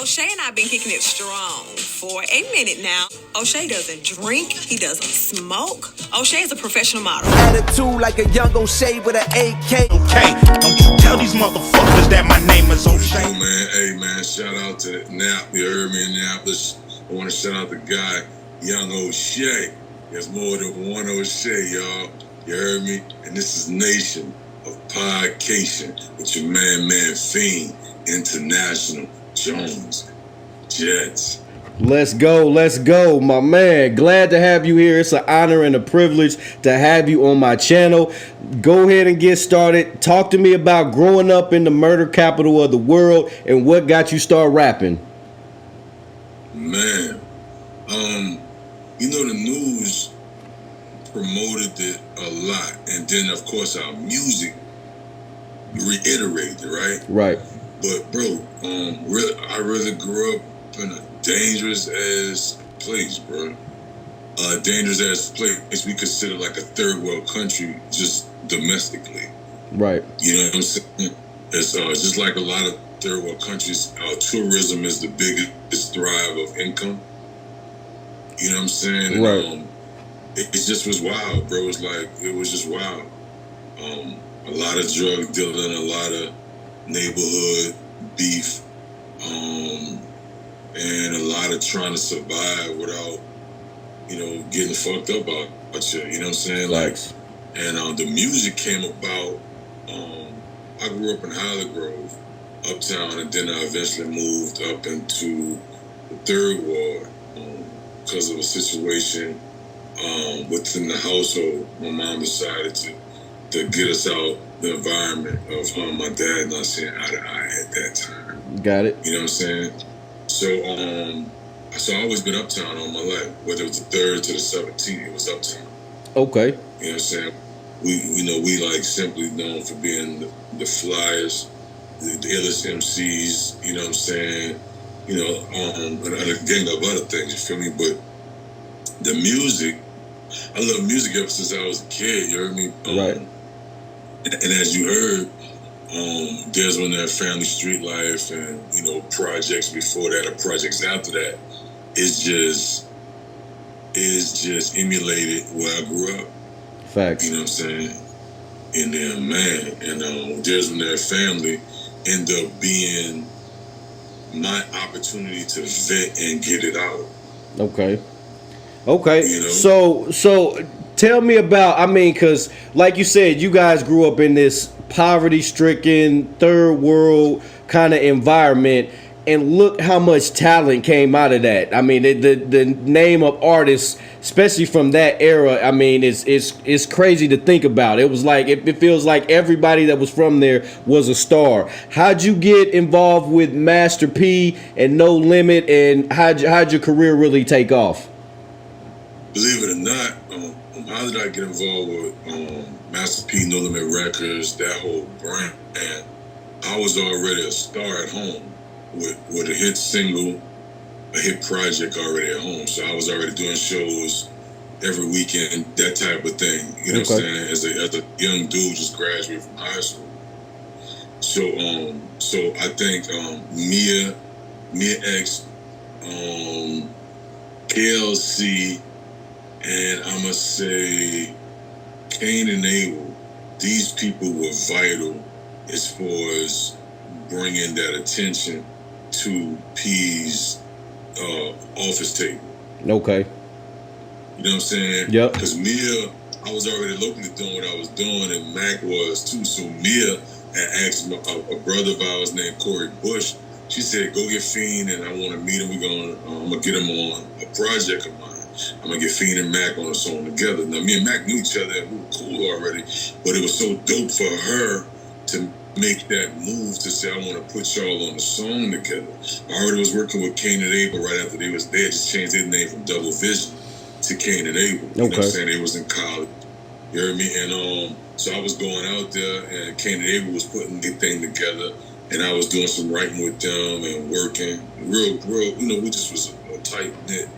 O'Shea and I been kicking it strong for a minute now. O'Shea doesn't drink. He doesn't smoke. O'Shea is a professional model. Attitude like a young O'Shea with an AK. Okay, don't you tell these motherfuckers that my name is O'Shea. Oh man, hey man, shout out to Nap. You heard me, Indianapolis. I want to shout out the guy, young O'Shea. There's more than one O'Shea, y'all. You heard me? And this is Nation of Podcation with your man Fiend, International, Jones, Jets. Let's go, my man. Glad to have you here. It's an honor and a privilege to have you on my channel. Go ahead and get started. Talk to me about growing up in the murder capital of the world and what got you start rapping. Man, the news promoted it a lot, and then of course our music reiterated, right? Right. But bro, I really grew up in a dangerous ass place, bro. Dangerous ass place we consider like a third world country, just domestically. Right. You know what I'm saying? It's just like a lot of third world countries. Tourism is the biggest thrive of income. You know what I'm saying? Right. And, it just was wild, bro. It was just wild. A lot of drug dealing, a lot of neighborhood beef, and a lot of trying to survive without, getting fucked up out you. You know what I'm saying? Thanks. And the music came about. I grew up in Holly Grove, uptown, and then I eventually moved up into the Third Ward because of a situation within the household. My mom decided to get us out the environment of my dad not seeing eye to eye at that time. Got it. You know what I'm saying? So I always been uptown all my life. Whether it was the 3rd to the 17th, it was uptown. Okay. You know what I'm saying? We like simply known for being the flyers, the illest MCs. You know what I'm saying? And a gang of other things. You feel me? But the music, I love music ever since I was a kid. You heard me? Right. And as you heard, there's when that Family Street Life and projects before that or projects after that is just emulated where I grew up. Facts. You know what I'm saying? And then and there's when that family ended up being my opportunity to vet and get it out. Okay. So tell me about, because like you said, you guys grew up in this poverty-stricken, third world kind of environment, and look how much talent came out of that. The name of artists, especially from that era, it's crazy to think about. It was like, it feels like everybody that was from there was a star. How'd you get involved with Master P and No Limit, and how'd your career really take off? Believe it or not, how did I get involved with Master P, No Limit Records, that whole brand? And I was already a star at home with a hit single, a hit project already at home. So I was already doing shows every weekend, that type of thing. You know what I'm saying? As a young dude just graduated from high school. So I think Mia X, KLC, and I'm going to say Cain and Abel, these people were vital as far as bringing that attention to P's office table. Okay. You know what I'm saying? Yep. Because Mia, I was already locally doing what I was doing, and Mac was too. So Mia had asked a brother of ours named Corey Bush. She said, "Go get Fiend, and I want to meet him. I'm gonna get him on a project of mine. I'm gonna get Fiend and Mac on a song together." Now, me and Mac knew each other, and we were cool already, but it was so dope for her to make that move to say, "I want to put y'all on the song together." I already was working with Cain and Abel right after they just changed their name from Double Vision to Cain and Abel. You know what I'm saying? They was in college. You heard me? And so I was going out there, and Cain and Abel was putting their thing together, and I was doing some writing with them and working. Real, we just was a tight-knit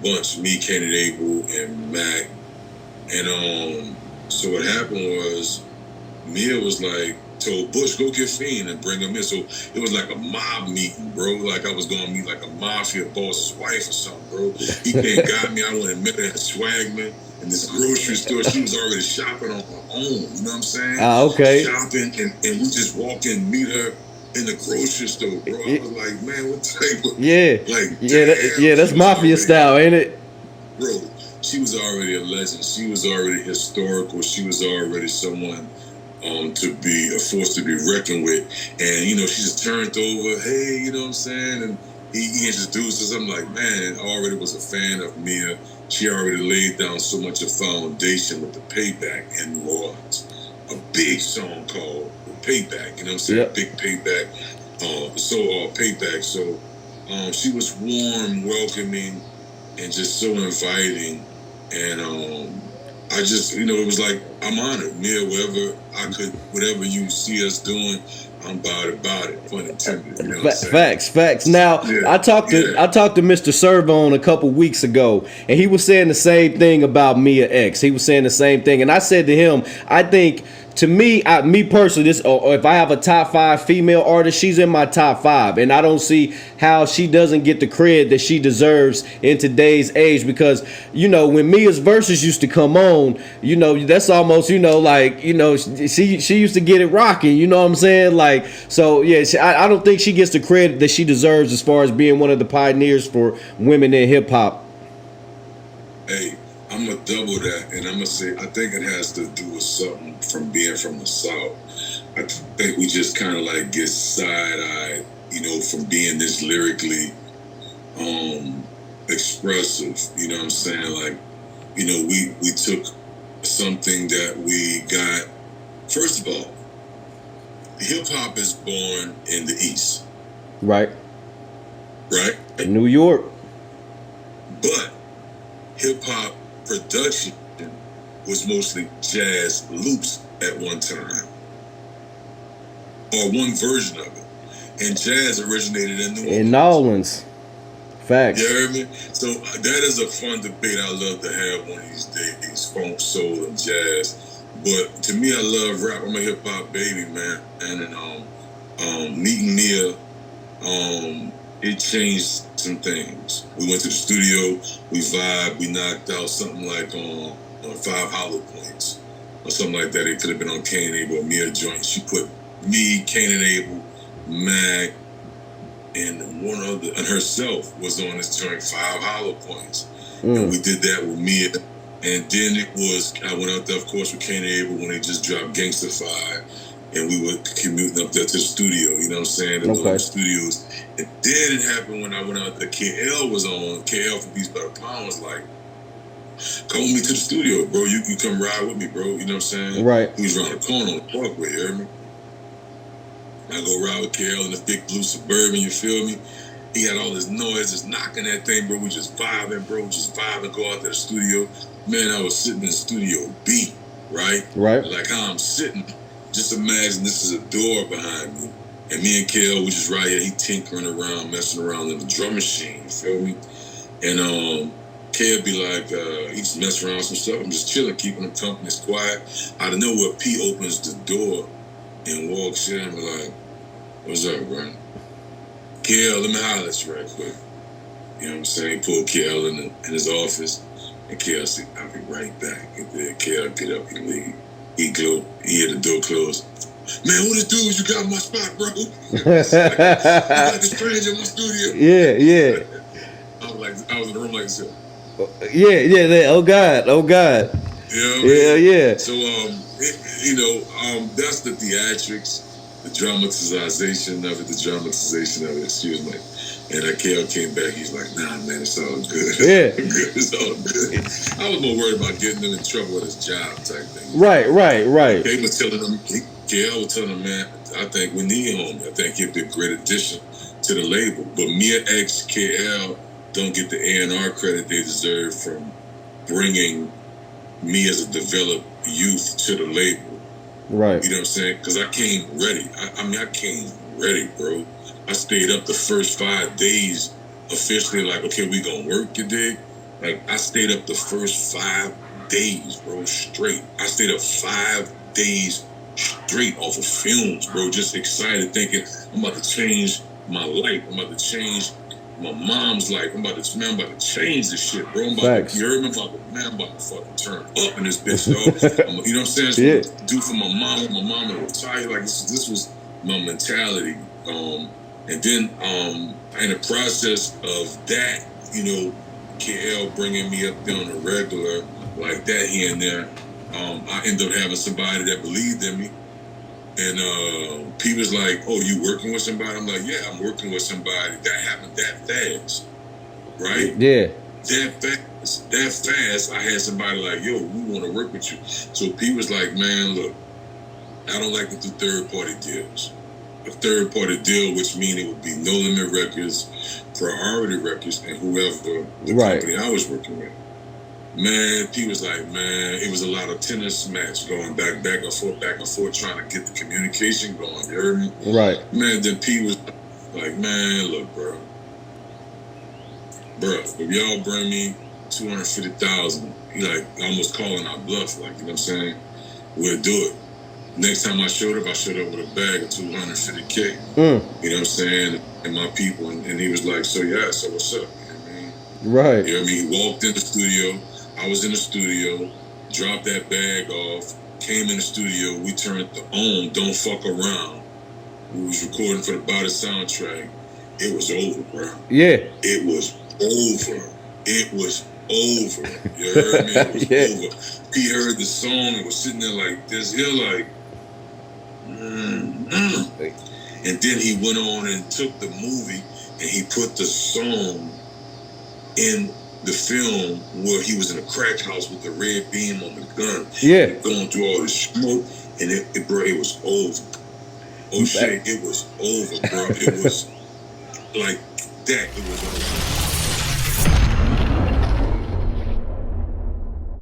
bunch, me, Cain and Abel, and Mac. And so what happened was, Mia was like, told Bush, go get Fiend and bring him in. So it was like a mob meeting, bro. Like I was going to meet like a mafia boss's wife or something, bro. He came and got me. I went and met her at Swagman in this grocery store. She was already shopping on her own. You know what I'm saying? Okay. Shopping, and we just walk in, meet her in the grocery store, bro. I was like, man, what type of... That's mafia style, ain't it? Bro, she was already a legend. She was already historical. She was already someone to be a force to be reckoned with. And, you know, she just turned over, hey, you know what I'm saying? And he introduced us. I'm like, man, I already was a fan of Mia. She already laid down so much of foundation with the Payback in New Orleans. A big song called Payback, you know what I'm saying? Yep. Big Payback. Payback. So she was warm, welcoming, and just so inviting. And I just, you know, it was like, I'm honored. Mia, whatever you see us doing, I'm about it. Pun intended. You know what I'm saying? Facts. Now, I talked to Mr. Servone a couple weeks ago, and he was saying the same thing about Mia X. He was saying the same thing, and I said to him, I think, to me, me personally, if I have a top 5 female artist, she's in my top 5, and I don't see how she doesn't get the credit that she deserves in today's age. Because, you know, when Mia's verses used to come on, you know, that's almost, you know, like, you know, she used to get it rocking. You know what I'm saying? Like, so yeah, I don't think she gets the credit that she deserves as far as being one of the pioneers for women in hip hop. Hey, I'm going to double that, and I'm going to say, I think it has to do with something from being from the South. I think we just kind of like get side-eyed, you know, from being this lyrically expressive, you know what I'm saying? Like, you know, we took something that we got. First of all, hip-hop is born in the East. Right. New York. But hip-hop production was mostly jazz loops at one time, or one version of it, and jazz originated in New Orleans. Facts. You heard me? So that is a fun debate I love to have one of these days, funk, soul, and jazz. But to me, I love rap. I'm a hip-hop baby, man. And meeting Mia, it changed some things. We went to the studio, we vibed, we knocked out something like on 5 Hollow Points or something like that. It could have been on Cain and Abel, Mia joint. She put me, Cain and Abel, Mac, and one other, and herself was on this joint, 5 Hollow Points. And we did that with Mia. And then I went out there, of course, with Cain and Abel when they just dropped Gangstafied. And we were commuting up there to the studio, you know what I'm saying? The studios. And then it happened when I went out there. KL was on. KL for Beats by the Pound was like, come with me to the studio, bro. You come ride with me, bro. You know what I'm saying? Right. He was around the corner on the Parkway, you heard me? I go ride with KL in the big blue Suburban, you feel me? He had all this noise, just knocking that thing, bro. We just vibing, bro. Go out to the studio. Man, I was sitting in the studio B, right? Like how I'm sitting. Just imagine this is a door behind me. And me and KL, we just right here, he tinkering around, messing around in the drum machine, you feel me? And KL be like, he just messing around with some stuff. I'm just chilling, keeping him company, it's quiet. Out of nowhere, P opens the door and walks in. I'm like, what's up, bro? KL, let me holler at you right quick. You know what I'm saying? Pull KL in his office, and KL said, I'll be right back. And then KL get up and leave. He had the door closed. Man, who this dude? You got my spot, bro. You got the stranger in my studio. Yeah. I was in the room like this. Yeah. Oh God. You know what I mean? Yeah. So, that's the theatrics, the dramatization of it, excuse me. And KL came back, he's like, nah, man, it's all good. Yeah. It's all good. I was more worried about getting him in trouble with his job type thing. Right. They was telling him, KL was telling him, man, I think we need him. I think he'd be a great addition to the label. But Mia X, KL don't get the A&R credit they deserve from bringing me as a developed youth to the label. Right. You know what I'm saying? Because I came ready. I came ready, bro. I stayed up the first 5 days officially like, okay, we gonna work, you dig? Like, I stayed up the first 5 days, bro, straight. I stayed up 5 days straight off of fumes, bro. Just excited, thinking I'm about to change my life. I'm about to change my mom's life. I'm about to change this shit, bro. I'm about to, you heard me? I'm about to fucking turn up in this bitch, dog. You know what I'm saying? So Yeah. do for my mom. My mom to retire. Like this was my mentality. And then in the process of that, you know, KL bringing me up there on a regular like that here and there, I ended up having somebody that believed in me. And people's like, oh, you working with somebody? I'm like, yeah, I'm working with somebody. That happened that fast, right? Yeah. That fast, I had somebody like, yo, we want to work with you. So people's like, man, look, I don't like to do third-party deals. A third-party deal, which means it would be No Limit Records, Priority Records, and whoever the company I was working with. Man, he was like, man, it was a lot of tennis match going back and forth, trying to get the communication going. You heard me? Right. Man, then P was like, man, look, bro, if y'all bring me 250,000, he like almost calling our bluff, like, you know what I'm saying? We'll do it. Next time I showed up with a bag of 250K. You know what I'm saying? And my people, and he was like, so what's up? You know what I mean? Right. You know what I mean? He walked in the studio. I was in the studio, dropped that bag off, came in the studio. We turned the on Don't Fuck Around. We was recording for the Body soundtrack. It was over, bro. Yeah. It was over. It was over. You heard me? It was over. He heard the song and was sitting there like this. He like, And then he went on and took the movie and he put the song in the film where he was in a crack house with the red beam on the gun. Yeah. Going through all this smoke, and it was over. Oh shit, it was over, bro. It was like that. It was over.